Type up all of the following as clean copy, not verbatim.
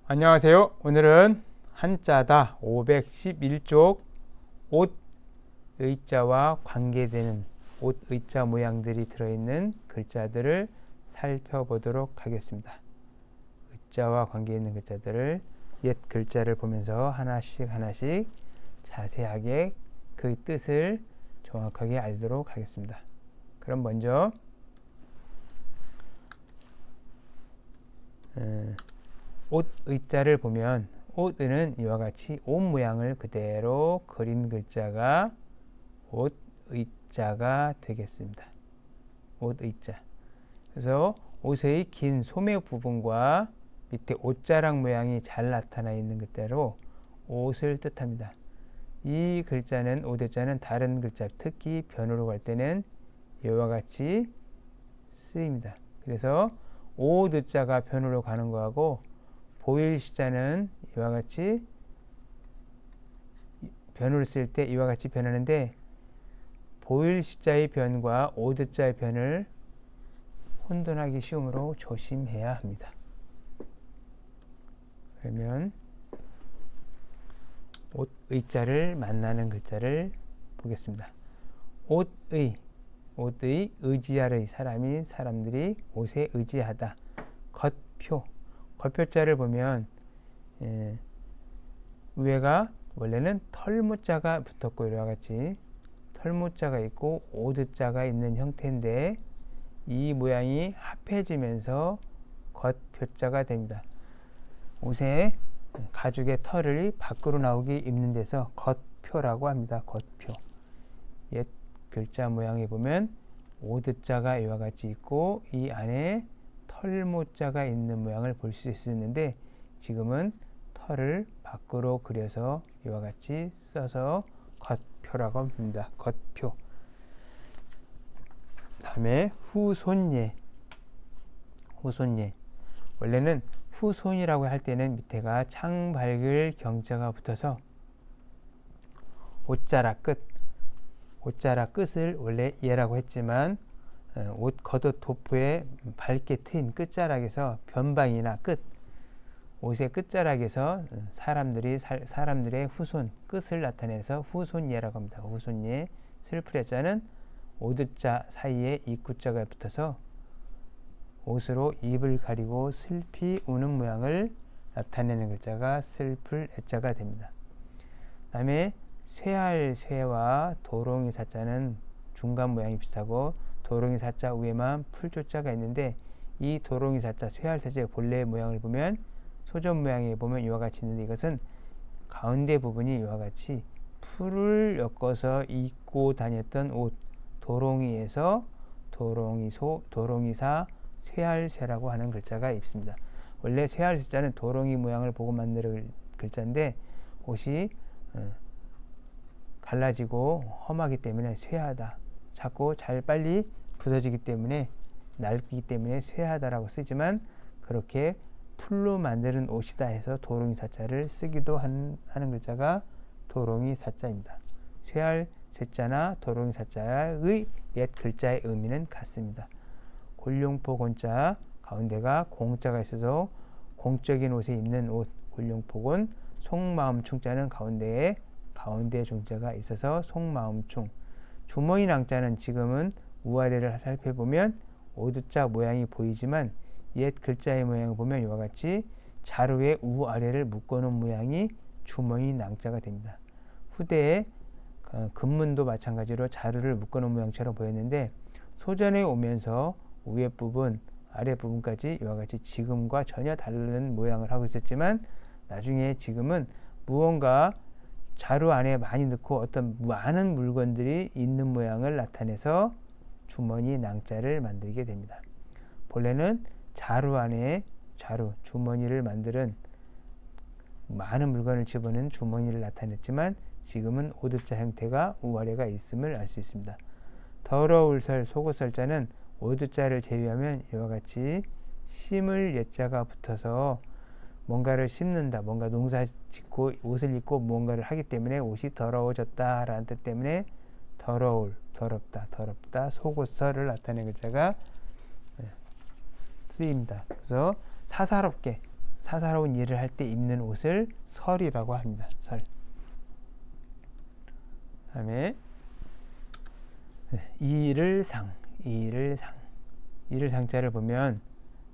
안녕하세요. 오늘은 한자다 511쪽 옷 의자와 관계되는 옷 의자 모양들이 들어있는 글자들을 살펴보도록 하겠습니다. 의자와 관계 있는 글자들을 옛 글자를 보면서 하나씩 자세하게 그 뜻을 정확하게 알도록 하겠습니다. 그럼 먼저 옷 의자를 보면 옷은 이와 같이 옷 모양을 그대로 그린 글자가 옷 의자가 되겠습니다. 옷 의자. 그래서 옷의 긴 소매 부분과 밑에 옷자락 모양이 잘 나타나 있는 글자로 옷을 뜻합니다. 이 글자는 옷 의자는 다른 글자, 특히 변으로 갈 때는 이와 같이 쓰입니다. 그래서 옷 의자가 변으로 가는 거하고 보일 시자는 이와 같이 변으로 쓸 때 이와 같이 변하는데 보일 시자의 변과 오드자의 변을 혼돈하기 쉬우므로 조심해야 합니다. 그러면 옷 의자를 만나는 글자를 보겠습니다. 옷의 의지하의 사람들이 옷에 의지하다. 겉표자를 보면 위에가 원래는 털무자가 붙었고 이와 같이 털무자가 있고 오드자가 있는 형태인데 이 모양이 합해지면서 겉표자가 됩니다. 옷에 가죽의 털이 밖으로 나오게 입는 데서 겉표라고 합니다. 겉표. 옛 글자 모양에 보면 오드자가 이와 같이 있고 이 안에 털모자가 있는 모양을 볼 수 있었는데 지금은 털을 밖으로 그려서 이와 같이 써서 겉표라고 합니다. 겉표. 다음에 후손예. 원래는 후손이라고 할 때는 밑에가 창 밝을 경자가 붙어서 옷자락 끝을 원래 예라고 했지만 옷 겉옷 도포에 밝게 트인 끝자락에서 변방이나 옷의 끝자락에서 사람들의 후손 끝을 나타내서 후손예라고 합니다. 후손예. 슬프레자는 오드자 사이에 입구자가 붙어서 옷으로 입을 가리고 슬피 우는 모양을 나타내는 글자가 슬플 애자가 됩니다. 다음에 쇠할 쇠와 도롱이 사자는 중간 모양이 비슷하고 도롱이 사자 위에만 풀조자가 있는데 이 도롱이 사자 쇠할 사자의 본래의 모양을 보면 소전 모양에 보면 이와 같이 있는데 이것은 가운데 부분이 이와 같이 풀을 엮어서 입고 다녔던 옷 도롱이에서 도롱이소, 도롱이사, 쇠할쇠라고 하는 글자가 있습니다. 원래 쇠할쇠자는 도롱이 모양을 보고 만드는 글자인데 옷이 갈라지고 험하기 때문에 쇠하다. 자꾸 잘 빨리 부서지기 때문에 낡기 때문에 쇠하다라고 쓰지만 그렇게 풀로 만드는 옷이다 해서 도롱이 사자를 쓰기도 하는 글자가 도롱이 사자입니다. 쇠할 쇠자나 도롱이 사자의 옛 글자의 의미는 같습니다. 곤룡포 곤자 가운데가 공자가 있어서 공적인 옷에 입는 옷 곤룡포곤 속마음충자는 가운데 중자가 있어서 속마음충 주머니 낭자는 지금은 우아래를 살펴보면 오드자 모양이 보이지만 옛 글자의 모양을 보면 이와 같이 자루에 우아래를 묶어놓은 모양이 주머니 낭자가 됩니다. 후대에 금문도 마찬가지로 자루를 묶어놓은 모양처럼 보였는데 소전에 오면서 위에 부분, 아래 부분까지 이와 같이 지금과 전혀 다른 모양을 하고 있었지만 나중에 지금은 무언가 자루 안에 많이 넣고 어떤 많은 물건들이 있는 모양을 나타내서 주머니 낭자를 만들게 됩니다. 본래는 자루 안에 주머니를 만드는 많은 물건을 집어넣은 주머니를 나타냈지만 지금은 오드자 형태가 우아래가 있음을 알 수 있습니다. 더러울 설, 속옷설자는 오드자를 제외하면 이와 같이 심을 예자가 붙어서 뭔가를 심는다, 뭔가 농사 짓고 옷을 입고 뭔가를 하기 때문에 옷이 더러워졌다 라는 뜻 때문에 더럽다, 속옷설을 나타내는 글자가 쓰입니다. 그래서 사사롭게 사사로운 일을 할 때 입는 옷을 설이라고 합니다. 설. 다음에 이를상. 이를상자를 보면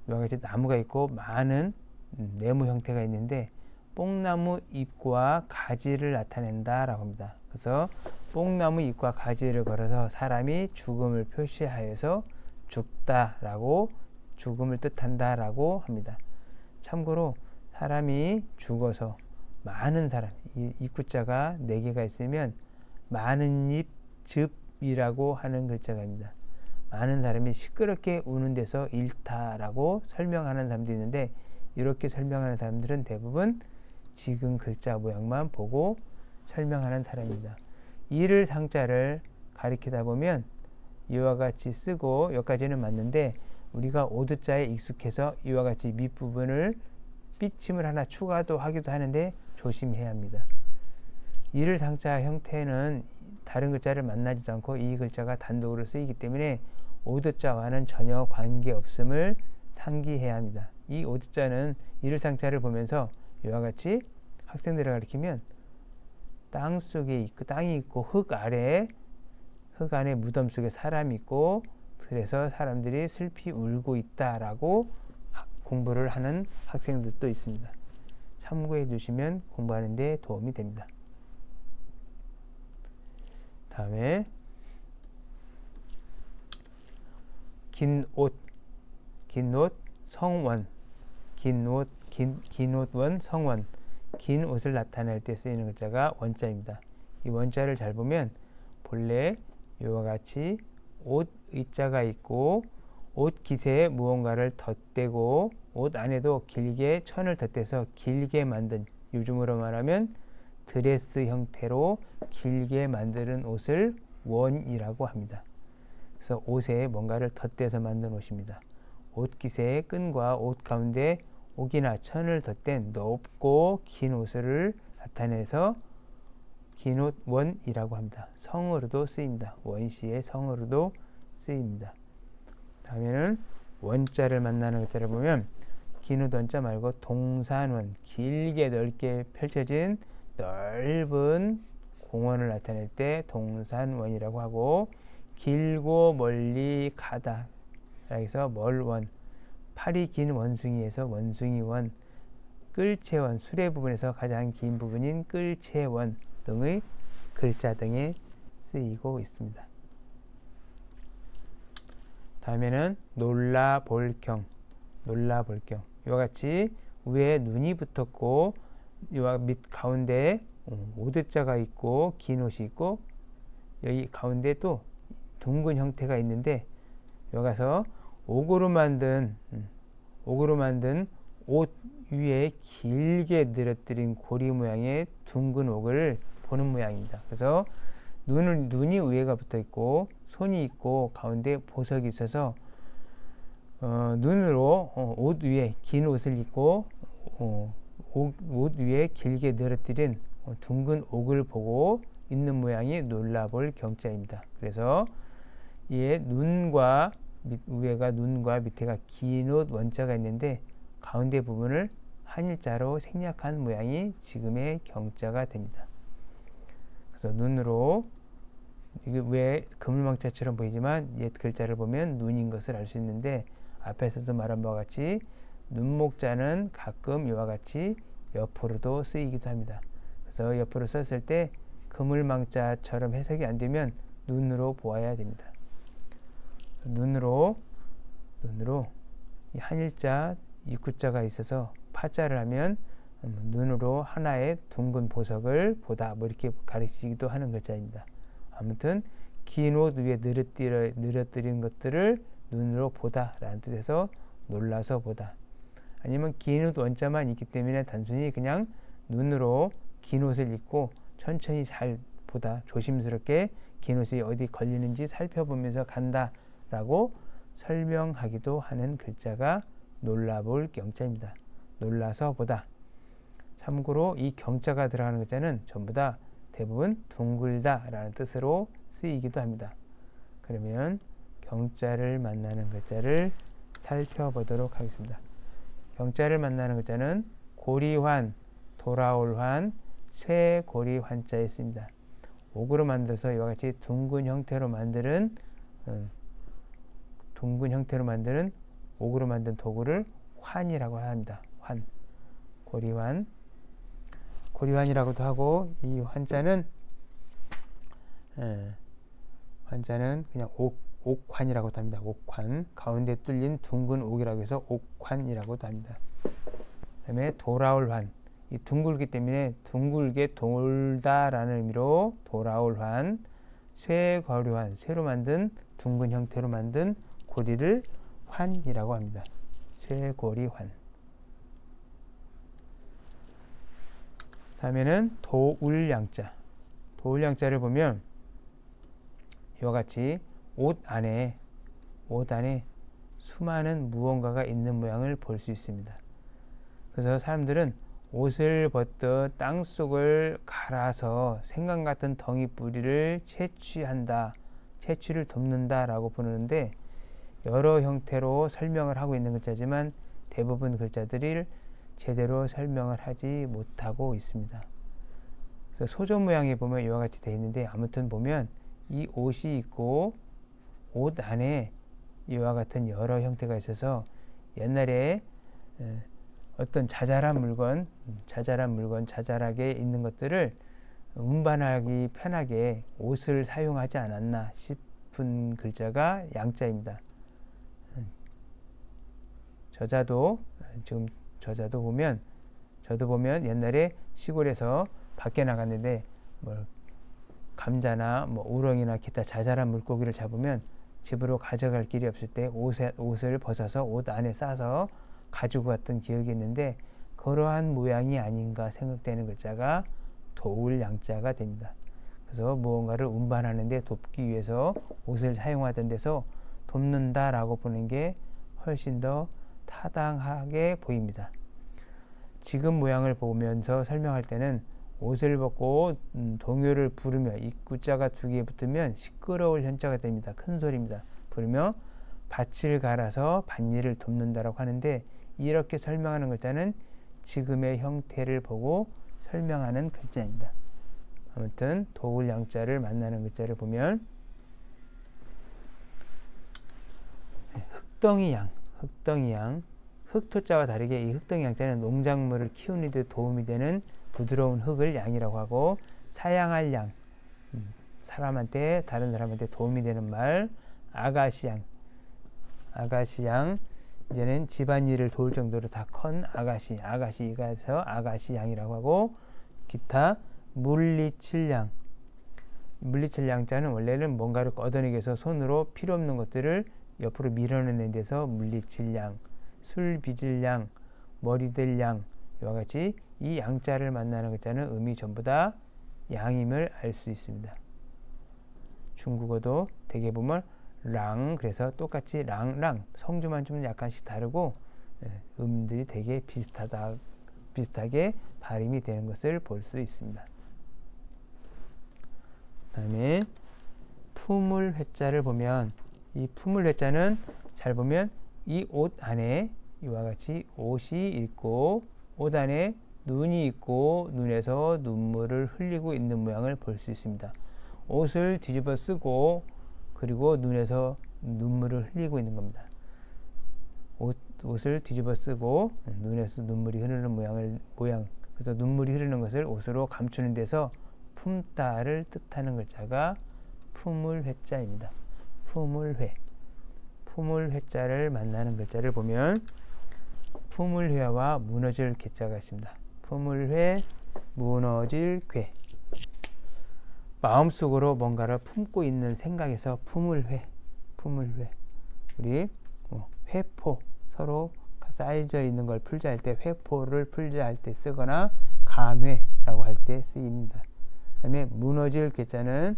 이와 같이 나무가 있고 많은 네모 형태가 있는데 뽕나무 잎과 가지를 나타낸다라고 합니다. 그래서 뽕나무 잎과 가지를 걸어서 사람이 죽음을 표시하여서 죽다라고, 죽음을 뜻한다라고 합니다. 참고로 사람이 죽어서 많은 사람, 이 입구자가 4개가 있으면 많은 입, 즙이라고 하는 글자가입니다. 많은 사람이 시끄럽게 우는 데서 일타라고 설명하는 사람도 있는데, 이렇게 설명하는 사람들은 대부분 지금 글자 모양만 보고 설명하는 사람입니다. 이를 상자를 가리키다 보면 이와 같이 쓰고, 여기까지는 맞는데 우리가 오드자에 익숙해서 이와 같이 밑부분을 삐침을 하나 추가도 하기도 하는데 조심해야 합니다. 이를 상자 형태는 다른 글자를 만나지 않고 이 글자가 단독으로 쓰이기 때문에 오드자와는 전혀 관계없음을 상기해야 합니다. 이 오드자는 이를 상자를 보면서 이와 같이 학생들을 가리키면 땅 속에 있고, 땅이 있고 흙 아래, 흙 안에 무덤 속에 사람이 있고, 그래서 사람들이 슬피 울고 있다라고 공부를 하는 학생들도 있습니다. 참고해 주시면 공부하는 데 도움이 됩니다. 다음에 긴 옷, 성원, 긴 옷원, 성원. 긴 옷을 나타낼 때 쓰이는 글자가 원자입니다. 이 원자를 잘 보면 본래 이와 같이 옷 의자가 있고, 옷 기세에 무언가를 덧대고 옷 안에도 길게 천을 덧대서 길게 만든, 요즘으로 말하면 드레스 형태로 길게 만드는 옷을 원이라고 합니다. 그래서 옷에 뭔가를 덧대서 만든 옷입니다. 옷 기세의 끈과 옷 가운데 옥이나 천을 덧댄 높고 긴 옷을 나타내서 긴 옷 원이라고 합니다. 성으로도 쓰입니다. 원시의 성으로도 쓰입니다. 다음에는 원자를 만나는 글자를 보면 긴 옷 원자 말고 동산원, 길게 넓게 펼쳐진 넓은 공원을 나타낼 때 동산원이라고 하고, 길고 멀리 가다, 여기서 멀원, 팔이 긴 원숭이에서 원숭이원, 끌채원, 수레 부분에서 가장 긴 부분인 끌채원 등의 글자 등에 쓰이고 있습니다. 다음에는 놀라볼경. 이와 같이 위에 눈이 붙었고, 이와 밑 가운데 오드자가 있고 긴 옷이 있고, 여기 가운데 또 둥근 형태가 있는데, 여기 가서 옥으로 만든 옷 위에 길게 늘어뜨린 고리 모양의 둥근 옥을 보는 모양입니다. 그래서 눈이 위에가 붙어 있고 손이 있고 가운데 보석이 있어서 눈으로 옷 위에 긴 옷을 입고 옷 위에 길게 늘어뜨린 둥근 옥을 보고 있는 모양이 놀라볼 경자입니다. 그래서 이에 눈과 위에가 눈과 밑에가 긴 옷 원자가 있는데 가운데 부분을 한일자로 생략한 모양이 지금의 경자가 됩니다. 그래서 눈으로, 이게 왜 그물망자처럼 보이지만 옛 글자를 보면 눈인 것을 알 수 있는데, 앞에서도 말한 바와 같이 눈목자는 가끔 이와 같이 옆으로도 쓰이기도 합니다. 그래서 옆으로 썼을 때 그물망자처럼 해석이 안 되면 눈으로 보아야 됩니다. 눈으로 이 한일자 입구자가 있어서 파자를 하면 눈으로 하나의 둥근 보석을 보다, 뭐 이렇게 가르치기도 하는 글자입니다. 아무튼 긴 옷 위에 늘어뜨린 것들을 눈으로 보다 라는 뜻에서 놀라서 보다, 아니면 긴 옷 원자만 있기 때문에 단순히 그냥 눈으로 긴 옷을 입고 천천히 잘 보다, 조심스럽게 긴 옷이 어디 걸리는지 살펴보면서 간다 라고 설명하기도 하는 글자가 놀라볼 경자입니다. 놀라서 보다. 참고로 이 경자가 들어가는 글자는 전부 다 대부분 둥글다 라는 뜻으로 쓰이기도 합니다. 그러면 경자를 만나는 글자를 살펴보도록 하겠습니다. 병자를 만나는 글자는 고리환, 돌아올 환, 쇠고리 환자에 있습니다. 옥으로 만들어서 이와 같이 둥근 형태로 만드는 옥으로 만든 도구를 환이라고 합니다. 환, 고리환, 고리환이라고도 하고, 이 환자는 그냥 옥환이라고도 합니다. 옥환, 가운데 뚫린 둥근 옥이라고 해서 옥환이라고도 합니다. 그 다음에 돌아올 환, 이 둥글기 때문에 둥글게 돌다라는 의미로 돌아올 환, 쇠고리환, 쇠로 만든 둥근 형태로 만든 고리를 환이라고 합니다. 쇠고리환. 다음에는 도울양자. 도울양자를 보면 이와 같이 옷 안에 수많은 무언가가 있는 모양을 볼 수 있습니다. 그래서 사람들은 옷을 벗듯 땅속을 갈아서 생강 같은 덩이 뿌리를 채취를 돕는다 라고 부르는데, 여러 형태로 설명을 하고 있는 글자지만 대부분 글자들이 제대로 설명을 하지 못하고 있습니다. 그래서 소조 모양에 보면 이와 같이 되어 있는데, 아무튼 보면 이 옷이 있고 옷 안에 이와 같은 여러 형태가 있어서 옛날에 어떤 자잘하게 있는 것들을 운반하기 편하게 옷을 사용하지 않았나 싶은 글자가 양자입니다. 저도 보면 옛날에 시골에서 밖에 나갔는데 감자나 우렁이나 기타 자잘한 물고기를 잡으면 집으로 가져갈 길이 없을 때 옷을 벗어서 옷 안에 싸서 가지고 갔던 기억이 있는데, 그러한 모양이 아닌가 생각되는 글자가 도울양자가 됩니다. 그래서 무언가를 운반하는 데 돕기 위해서 옷을 사용하던 데서 돕는다라고 보는 게 훨씬 더 타당하게 보입니다. 지금 모양을 보면서 설명할 때는 옷을 벗고 동요를 부르며, 이 구자가 두 개 붙으면 시끄러울 현자가 됩니다. 큰 소리입니다. 부르며 밭을 갈아서 밭일을 돕는다라고 하는데, 이렇게 설명하는 글자는 지금의 형태를 보고 설명하는 글자입니다. 아무튼 도울양자를 만나는 글자를 보면 흑덩이양, 흑토자와 다르게 이 흑덩이양자는 농작물을 키우는 데 도움이 되는 부드러운 흙을 양이라고 하고, 사양할 양, 다른 사람한테 도움이 되는 말, 아가시양, 이제는 집안일을 도울 정도로 다 큰 아가씨가 해서 아가시양이라고 하고, 기타 물리칠양, 물리칠양자는 원래는 뭔가를 걷어내기 위해서 손으로 필요 없는 것들을 옆으로 밀어내는 데서 물리칠양, 술 빚을 양, 머리 될 양, 이와 같이 이 양자를 만나는 글자는 의미 전부 다 양임을 알 수 있습니다. 중국어도 대개 보면 랑, 그래서 똑같이 랑, 성조만 좀 약간씩 다르고 음들이 되게 비슷하게 발음이 되는 것을 볼 수 있습니다. 다음에 품을 회자를 보면, 이 품을 회자는 잘 보면 이 옷 안에 이와 같이 옷이 있고, 옷 안에 눈이 있고, 눈에서 눈물을 흘리고 있는 모양을 볼 수 있습니다. 옷을 뒤집어 쓰고 그리고 눈에서 눈물을 흘리고 있는 겁니다. 옷을 뒤집어 쓰고 눈에서 눈물이 흐르는 모양, 그래서 눈물이 흐르는 것을 옷으로 감추는 데서 품다를 뜻하는 글자가 품을 회자입니다. 품을 회자를 만나는 글자를 보면 품을 회와 무너질 괴자가 있습니다. 품을 회, 무너질 괴. 마음속으로 뭔가를 품고 있는 생각에서 품을 회. 우리 회포, 서로 쌓여져 있는 걸 풀자 할 때, 회포를 풀자 할 때 쓰거나 감회라고 할 때 쓰입니다. 그 다음에 무너질 괴자는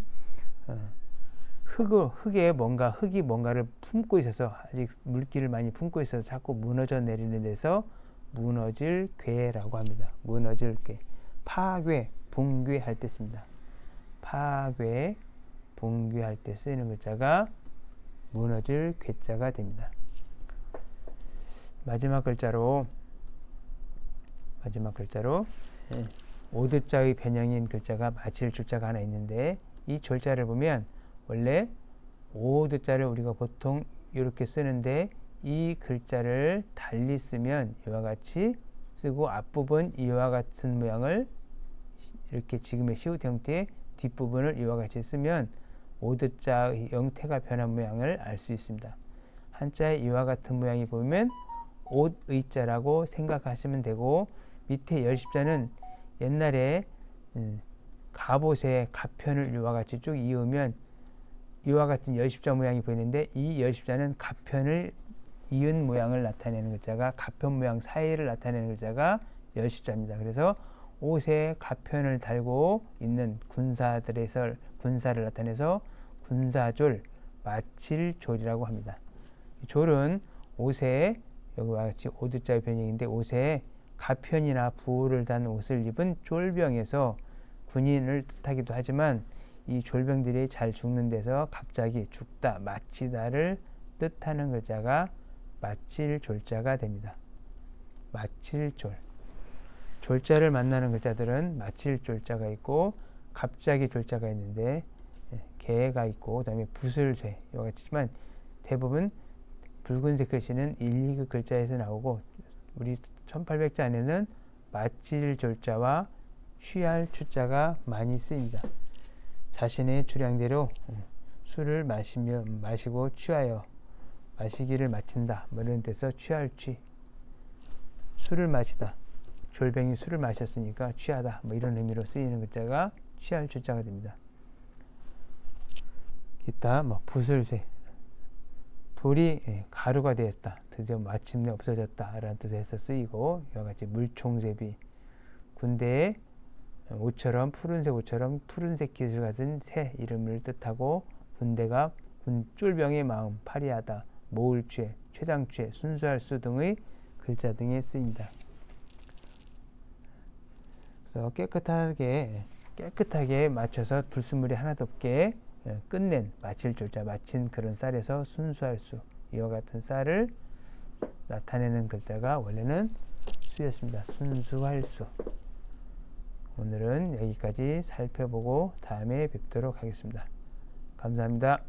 흙이 뭔가를 품고 있어서, 아직 물기를 많이 품고 있어서 자꾸 무너져 내리는 데서 무너질 괴라고 합니다. 무너질 괴. 파괴, 붕괴할 때 씁니다. 파괴, 붕괴할 때 쓰이는 글자가 무너질 괴자가 됩니다. 마지막 글자로 마지막 글자로 오드자의 변형인 글자가 마칠 졸자가 하나 있는데, 이 졸자를 보면 원래 오드자를 우리가 보통 이렇게 쓰는데, 이 글자를 달리 쓰면 이와 같이 쓰고 앞부분 이와 같은 모양을 이렇게 지금의 시옷 형태의 뒷부분을 이와 같이 쓰면 오드자의 형태가 변한 모양을 알 수 있습니다. 한자에 이와 같은 모양이 보이면 옷의자라고 생각하시면 되고, 밑에 열십자는 옛날에 갑옷의 갑편을 이와 같이 쭉 이으면 이와 같은 열십자 모양이 보이는데, 이 열십자는 갑편을 이은 모양을 나타내는 글자가, 갑편 모양 사이를 나타내는 글자가 열십자입니다. 그래서 옷에 갑편을 달고 있는 군사들에서 군사를 나타내서 군사졸, 마칠졸이라고 합니다. 졸은 옷에 여기와 같이 오드자의 변형인데, 옷에 갑편이나 부호를 단 옷을 입은 쫄병에서 군인을 뜻하기도 하지만, 이 졸병들이 잘 죽는 데서 갑자기 죽다, 마치다를 뜻하는 글자가 마칠졸자가 됩니다. 마칠졸. 졸자를 만나는 글자들은 마칠졸자가 있고 갑자기 졸자가 있는데, 개가 있고 그다음에 붓을쇠 이와 같지만, 대부분 붉은색 글씨는 1, 2급 글자에서 나오고, 우리 1800자 안에는 마칠졸자와 취할 추자가 많이 쓰입니다. 자신의 주량대로 술을 마시고 취하여 마시기를 마친다, 뭐 이런 데서 취할 취, 술을 마시다, 졸병이 술을 마셨으니까 취하다, 뭐 이런 의미로 쓰이는 글자가 취할 추자가 됩니다. 기타 뭐 붓을쇠, 돌이 가루가 되었다, 드디어 마침내 없어졌다 라는 뜻에서 쓰이고, 이와 같이 물총새비, 군대의 옷처럼 푸른색 옷처럼 푸른색 깃을 가진 새 이름을 뜻하고, 군대가 쫄병의 마음, 파리하다, 모을죄, 최장죄, 순수할 수 등의 글자 등에 쓰입니다. 그래서 깨끗하게 맞춰서 불순물이 하나도 없게 끝낸, 마칠 졸자, 마친 그런 쌀에서 순수할 수, 이와 같은 쌀을 나타내는 글자가 원래는 수였습니다. 순수할 수. 오늘은 여기까지 살펴보고 다음에 뵙도록 하겠습니다. 감사합니다.